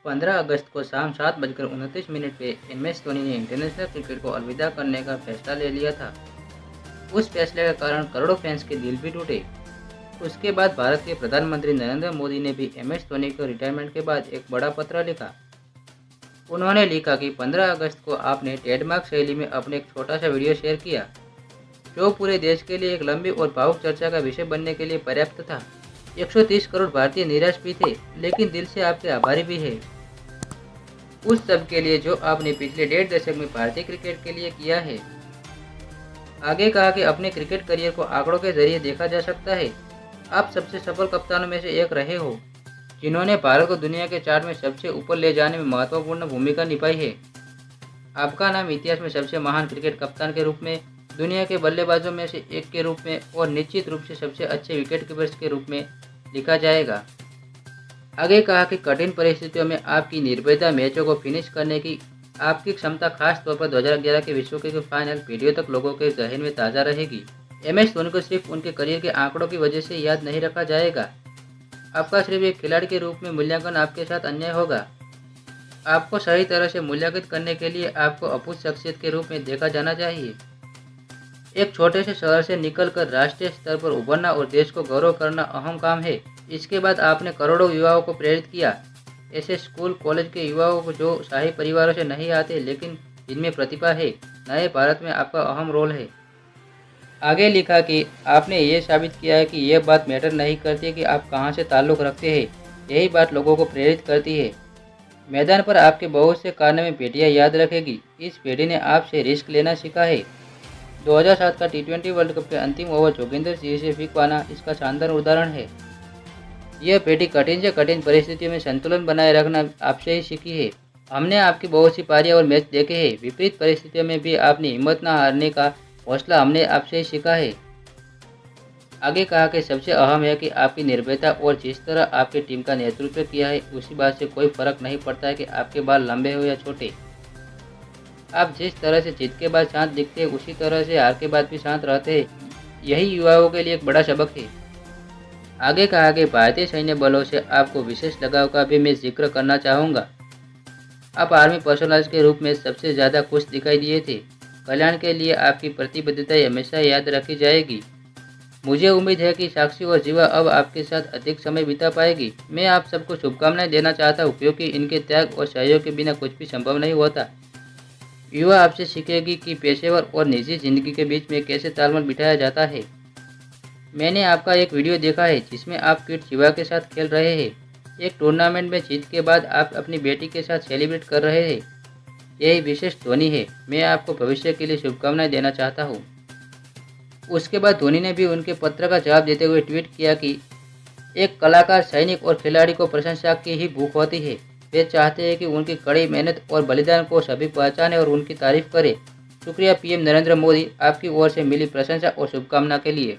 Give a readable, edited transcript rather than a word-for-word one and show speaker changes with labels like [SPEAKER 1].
[SPEAKER 1] 15 अगस्त को शाम 7:29 पे MS धोनी ने इंटरनेशनल क्रिकेट को अलविदा करने का फैसला ले लिया था। उस फैसले के कारण करोड़ों फैंस के दिल भी टूटे। उसके बाद भारत के प्रधानमंत्री नरेंद्र मोदी ने भी MS धोनी को रिटायरमेंट के बाद एक बड़ा पत्र लिखा। उन्होंने लिखा कि 15 अगस्त को आपने ट्रेडमार्क शैली में अपने एक छोटा सा वीडियो शेयर किया, जो पूरे देश के लिए एक लंबी और भावुक चर्चा का विषय बनने के लिए पर्याप्त था। 130 करोड़ भारतीय निराश भी थे, लेकिन दिल से आपके आभारी भी है उस सब के लिए जो आपने पिछले 1.5 दशक में भारतीय क्रिकेट के लिए किया है। आगे कहा कि अपने क्रिकेट करियर को आंकड़ों के जरिए देखा जा सकता है। आप सबसे सफल कप्तानों में से एक रहे हो, जिन्होंने भारत को दुनिया के चार्ट में सबसे ऊपर ले जाने में महत्वपूर्ण भूमिका निभाई है। आपका नाम इतिहास में सबसे महान क्रिकेट कप्तान के रूप में, दुनिया के बल्लेबाजों में से एक के रूप में और निश्चित रूप से सबसे अच्छे विकेट कीपर्स के रूप में लिखा जाएगा। आगे कहा कि कठिन परिस्थितियों में आपकी निर्भयता, मैचों को फिनिश करने की आपकी क्षमता खास तौर पर 2011 के विश्व कप के फाइनल पीढ़ियों तक लोगों के जहन में ताज़ा रहेगी। MS धोनी को सिर्फ उनके करियर के आंकड़ों की वजह से याद नहीं रखा जाएगा। आपका सिर्फ एक खिलाड़ी के रूप में मूल्यांकन आपके साथ अन्याय होगा। आपको सही तरह से मूल्यांकित करने के लिए आपको अद्भुत शख्सियत के रूप में देखा जाना चाहिए। एक छोटे से शहर से निकलकर राष्ट्रीय स्तर पर उभरना और देश को गौरव करना अहम काम है। इसके बाद आपने करोड़ों युवाओं को प्रेरित किया, ऐसे स्कूल कॉलेज के युवाओं को जो शाही परिवारों से नहीं आते लेकिन जिनमें प्रतिभा है। नए भारत में आपका अहम रोल है। आगे लिखा कि आपने ये साबित किया है कि यह बात मैटर नहीं करती कि आप कहां से ताल्लुक़ रखते हैं, यही बात लोगों को प्रेरित करती है। मैदान पर आपके बहुत से कारनामे बेटियां याद रखेगी। इस पीढ़ी ने आपसे रिस्क लेना सीखा है। 2007 का T20 वर्ल्ड कप के अंतिम ओवर जोगिंदर सिंह से फेंक पाना इसका शानदार उदाहरण है। यह पीढ़ी कठिन से कठिन परिस्थितियों में संतुलन बनाए रखना आपसे ही सीखी है। हमने आपकी बहुत सी पारियां और मैच देखे हैं। विपरीत परिस्थितियों में भी अपनी हिम्मत न हारने का हौसला हमने आपसे ही सीखा है। आगे कहा कि सबसे अहम है कि आपकी निर्भयता और जिस तरह आपकी टीम का नेतृत्व किया है, उसी बात से कोई फर्क नहीं पड़ता है कि आपके बाल लंबे हो या छोटे। आप जिस तरह से जीत के बाद शांत दिखते हैं, उसी तरह से हार के बाद भी शांत रहते हैं। यही युवाओं के लिए एक बड़ा सबक है। आगे कहा कि भारतीय सैन्य बलों से आपको विशेष लगाव का भी मैं जिक्र करना चाहूँगा। आप आर्मी पर्सनल के रूप में सबसे ज़्यादा खुश दिखाई दिए थे। कल्याण के लिए आपकी प्रतिबद्धता हमेशा याद रखी जाएगी। मुझे उम्मीद है कि साक्षी और जीवा अब आपके साथ अधिक समय बिता पाएगी। मैं आप सबको शुभकामनाएं देना चाहता हूँ, क्योंकि इनके त्याग और सहयोग के बिना कुछ भी संभव नहीं होता। युवा आपसे सीखेगी कि पेशेवर और निजी जिंदगी के बीच में कैसे तालमेल बिठाया जाता है। मैंने आपका एक वीडियो देखा है जिसमें आप किड शिवा के साथ खेल रहे हैं। एक टूर्नामेंट में जीत के बाद आप अपनी बेटी के साथ सेलिब्रेट कर रहे हैं। यही विशेष धोनी है। मैं आपको भविष्य के लिए शुभकामनाएं देना चाहता हूँ। उसके बाद धोनी ने भी उनके पत्र का जवाब देते हुए ट्वीट किया कि एक कलाकार, सैनिक और खिलाड़ी को प्रशंसा की ही भूख होती है। वे चाहते हैं कि उनकी कड़ी मेहनत और बलिदान को सभी पहचाने और उनकी तारीफ करें। शुक्रिया PM नरेंद्र मोदी, आपकी ओर से मिली प्रशंसा और शुभकामना के लिए।